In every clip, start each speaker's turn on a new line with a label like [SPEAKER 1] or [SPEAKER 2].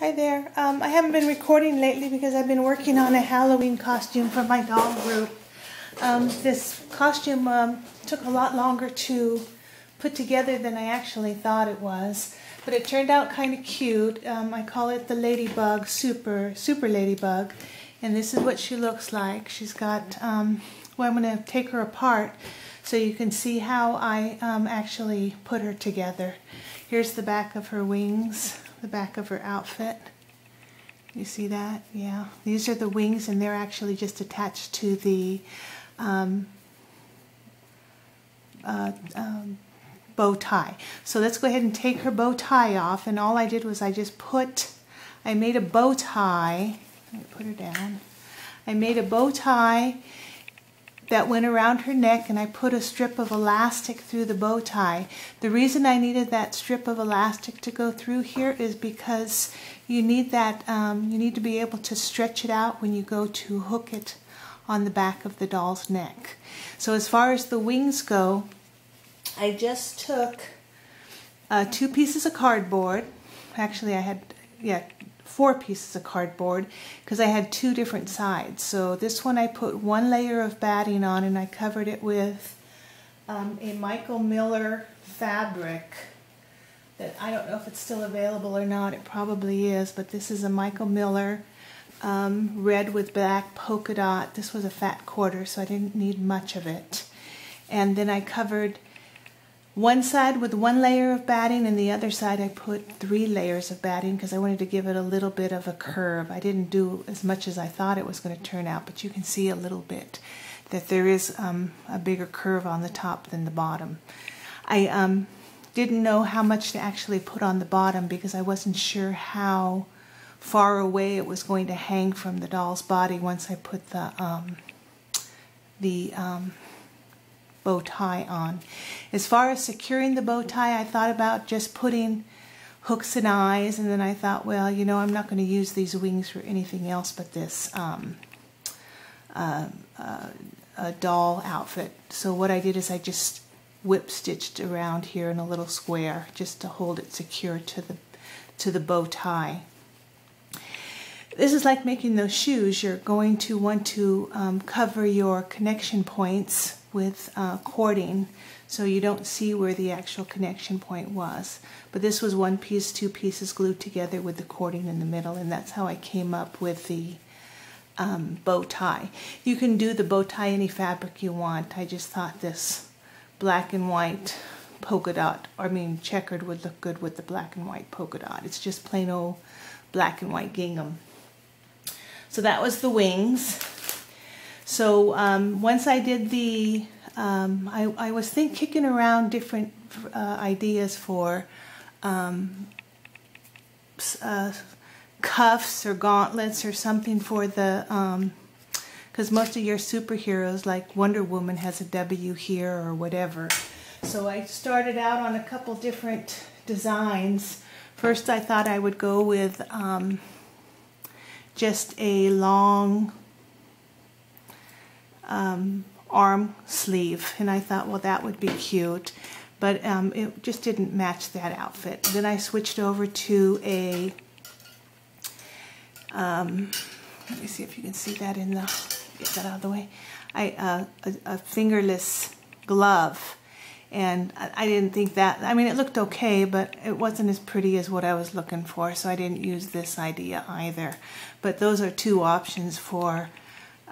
[SPEAKER 1] Hi there. I haven't been recording lately because I've been working on a Halloween costume for my doll group. This costume took a lot longer to put together than I actually thought it was, but it turned out kind of cute. I call it the Ladybug, Super Ladybug, and this is what she looks like. She's got, well, I'm going to take her apart so you can see how I actually put her together. Here's the back of her wings. The back of her outfit. You see that? Yeah. These are the wings, and they're actually just attached to the bow tie. So let's go ahead and take her bow tie off, and all I did was I made a bow tie. Let me put her down. I made a bow tie that went around her neck, and I put a strip of elastic through the bow tie. The reason I needed that strip of elastic to go through here is because you need that, you need to be able to stretch it out when you go to hook it on the back of the doll's neck. So as far as the wings go, I just took 2 pieces of cardboard. Actually, I had, 4 pieces of cardboard because I had 2 different sides. So this one I put 1 layer of batting on, and I covered it with a Michael Miller fabric that I don't know if it's still available or not. It probably is, but this is a Michael Miller red with black polka dot. This was a fat quarter, so I didn't need much of it. And then I covered one side with 1 layer of batting, and the other side I put 3 layers of batting because I wanted to give it a little bit of a curve. I didn't do as much as I thought it was going to turn out, but you can see a little bit that there is a bigger curve on the top than the bottom. I didn't know how much to actually put on the bottom because I wasn't sure how far away it was going to hang from the doll's body once I put the bow tie on. As far as securing the bow tie, I thought about just putting hooks and eyes, and then I thought, well, you know, I'm not going to use these wings for anything else but this doll outfit. So what I did is I just whip stitched around here in a little square just to hold it secure to the bow tie. This is like making those shoes. You're going to want to cover your connection points with cording so you don't see where the actual connection point was. But this was 1 piece, 2 pieces glued together with the cording in the middle, and that's how I came up with the bow tie. You can do the bow tie any fabric you want. I just thought this black and white polka dot, checkered, would look good with the black and white polka dot. It's just plain old black and white gingham. So that was the wings. So once I did the, I was kicking around different ideas for cuffs or gauntlets or something for the, because most of your superheroes like Wonder Woman has a W here or whatever. So I started out on a couple different designs. First I thought I would go with just a long arm sleeve, and I thought, well, that would be cute, but it just didn't match that outfit. Then I switched over to a let me see if you can see that in the, get that out of the way, a fingerless glove, and I didn't think that, it looked okay, but it wasn't as pretty as what I was looking for, so I didn't use this idea either. But those are 2 options for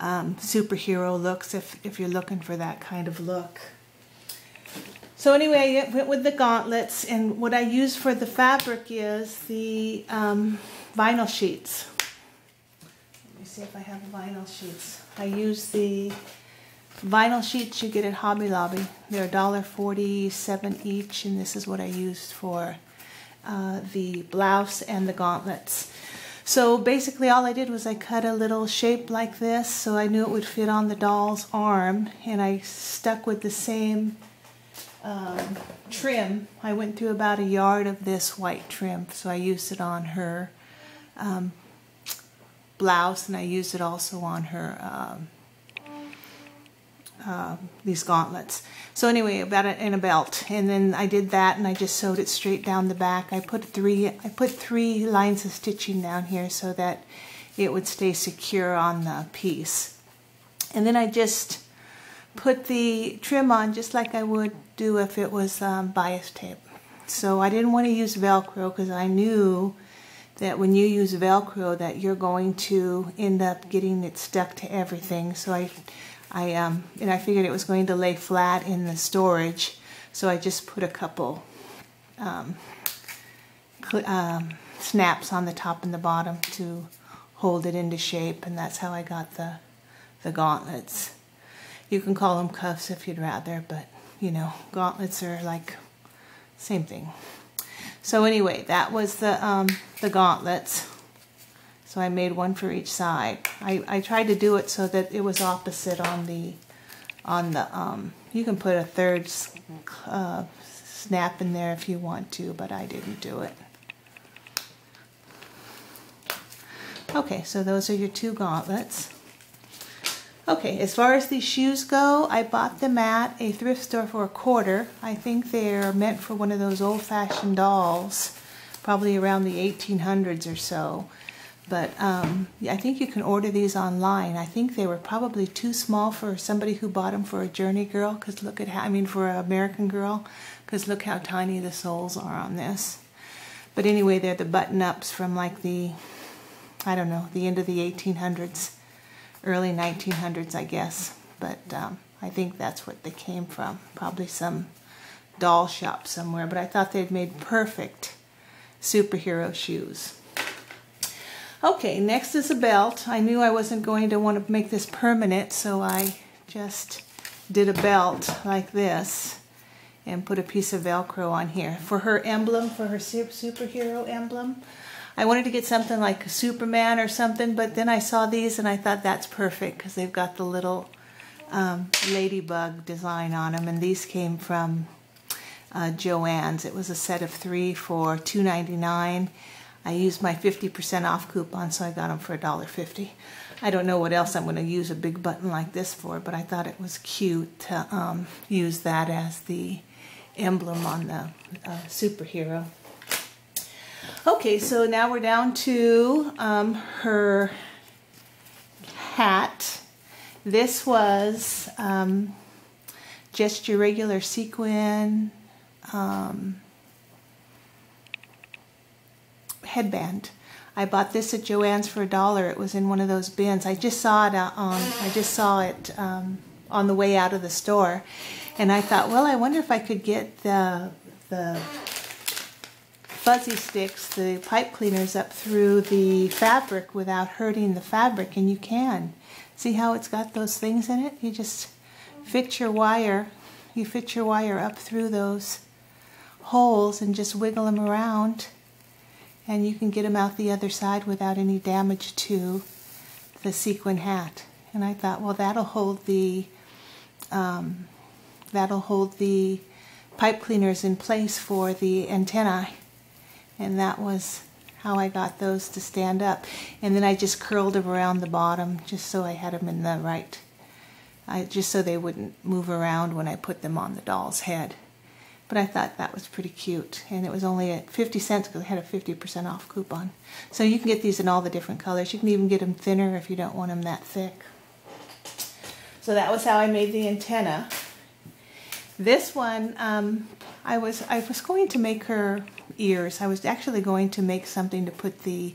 [SPEAKER 1] superhero looks if you're looking for that kind of look. So anyway, I went with the gauntlets, and what I used for the fabric is the vinyl sheets. Let me see if I have vinyl sheets. I use the vinyl sheets you get at Hobby Lobby. They're $1.47 each, and this is what I used for the blouse and the gauntlets. So basically all I did was I cut a little shape like this so I knew it would fit on the doll's arm, and I stuck with the same trim. I went through about 1 yard of this white trim, so I used it on her blouse, and I used it also on her gauntlets. So anyway, about it in a belt, and then I did that, and I just sewed it straight down the back. I put three lines of stitching down here so that it would stay secure on the piece. And then I just put the trim on just like I would do if it was bias tape. So I didn't want to use Velcro because I knew that when you use Velcro that you're going to end up getting it stuck to everything. So I figured it was going to lay flat in the storage, so I just put a couple snaps on the top and the bottom to hold it into shape, and that's how I got the gauntlets. You can call them cuffs if you'd rather, but you know, gauntlets are like same thing. So anyway, that was the gauntlets. So I made one for each side. I tried to do it so that it was opposite on the you can put a third snap in there if you want to, but I didn't do it. Okay, so those are your two gauntlets. Okay, as far as these shoes go, I bought them at a thrift store for $1. I think they're meant for one of those old-fashioned dolls, probably around the 1800s or so. But I think you can order these online. I think they were probably too small for somebody who bought them for a Journey girl, because look at how, I mean for an American girl, because look how tiny the soles are on this. But anyway, they're the button-ups from like the, I don't know, the end of the 1800s, early 1900s, I guess. But I think that's what they came from, probably some doll shop somewhere. But I thought they'd made perfect superhero shoes. Okay, next is a belt. I knew I wasn't going to want to make this permanent, so I just did a belt like this and put a piece of Velcro on here. For her emblem, for her superhero emblem, I wanted to get something like a Superman or something, but then I saw these and I thought that's perfect because they've got the little Ladybug design on them, and these came from Joann's. It was a set of 3 for $2.99. I used my 50% off coupon, so I got them for $1.50. I don't know what else I'm going to use a big button like this for, but I thought it was cute to use that as the emblem on the superhero. Okay, so now we're down to her hat. This was just your regular sequin headband. I bought this at Joann's for $1. It was in one of those bins. I just saw it on the way out of the store, and I thought, well, I wonder if I could get the fuzzy sticks, the pipe cleaners, up through the fabric without hurting the fabric, and you can. See how it's got those things in it? You just fit your wire, up through those holes and just wiggle them around, and you can get them out the other side without any damage to the sequin hat. And I thought, well, that'll hold the pipe cleaners in place for the antennae. And that was how I got those to stand up. And then I just curled them around the bottom just so I had them in the right, just so they wouldn't move around when I put them on the doll's head. But I thought that was pretty cute, and it was only at 50 cents because I had a 50% off coupon. So you can get these in all the different colors. You can even get them thinner if you don't want them that thick. So that was how I made the antenna. This one, I was going to make her ears. I was actually going to make something to put the,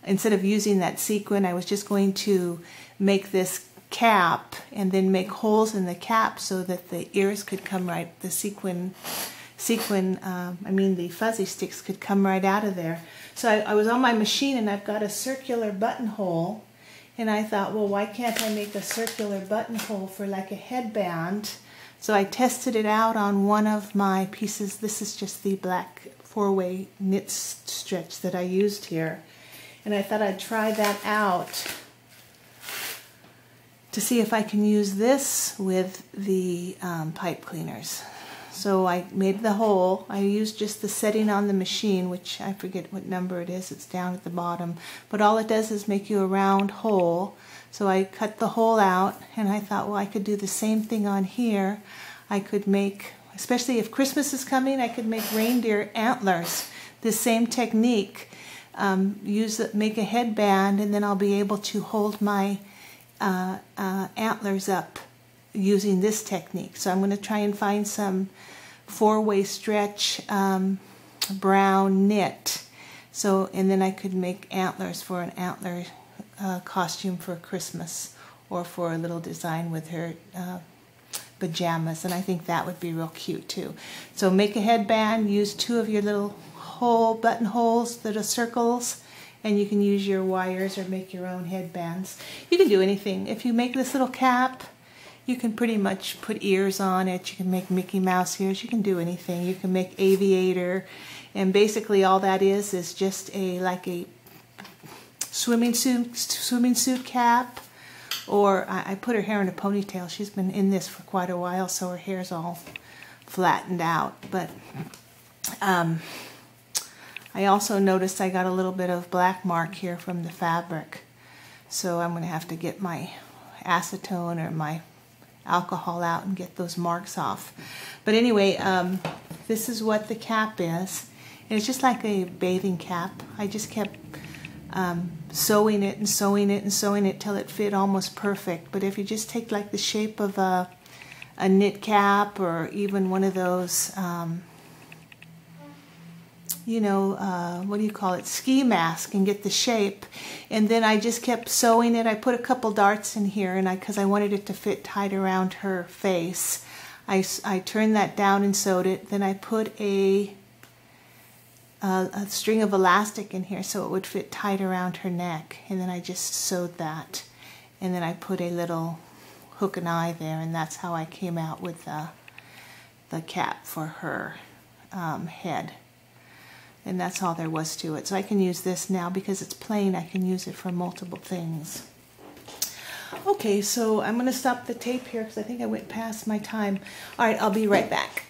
[SPEAKER 1] instead of using that sequin, I was just going to make this cap and then make holes in the cap so that the ears could come right, the the fuzzy sticks could come right out of there. So I was on my machine, and I've got a circular buttonhole, and I thought, well, why can't I make a circular buttonhole for like a headband? So I tested it out on one of my pieces. This is just the black 4-way knit stretch that I used here, and I thought I'd try that out to see if I can use this with the pipe cleaners. So I made the hole. I used just the setting on the machine, which I forget what number it is. It's down at the bottom. But all it does is make you a round hole. So I cut the hole out, and I thought, well, I could do the same thing on here. I could make, especially if Christmas is coming, I could make reindeer antlers. The same technique. Make a headband, and then I'll be able to hold my antlers up using this technique. So I'm going to try and find some 4-way stretch brown knit. So, and then I could make antlers for an antler costume for Christmas, or for a little design with her pajamas, and I think that would be real cute too. So make a headband, use 2 of your little buttonholes that are circles, and you can use your wires or make your own headbands. You can do anything. If you make this little cap, you can pretty much put ears on it. You can make Mickey Mouse ears. You can do anything. You can make aviator, and basically all that is just like a swimming suit cap. Or I put her hair in a ponytail. She's been in this for quite a while, so her hair's all flattened out. But I also noticed I got a little bit of black mark here from the fabric. So I'm going to have to get my acetone or my alcohol out and get those marks off. But anyway, this is what the cap is. And it's just like a bathing cap. I just kept sewing it and sewing it and sewing it till it fit almost perfect. But if you just take like the shape of a knit cap, or even one of those what do you call it, ski mask, and get the shape. And then I just kept sewing it. I put a couple darts in here, and because I wanted it to fit tight around her face, I turned that down and sewed it. Then I put a string of elastic in here so it would fit tight around her neck, and then I just sewed that, and then I put a little hook and eye there, and that's how I came out with the cap for her head. And that's all there was to it. So I can use this now because it's plain. I can use it for multiple things. Okay, so I'm going to stop the tape here because I think I went past my time. All right, I'll be right back.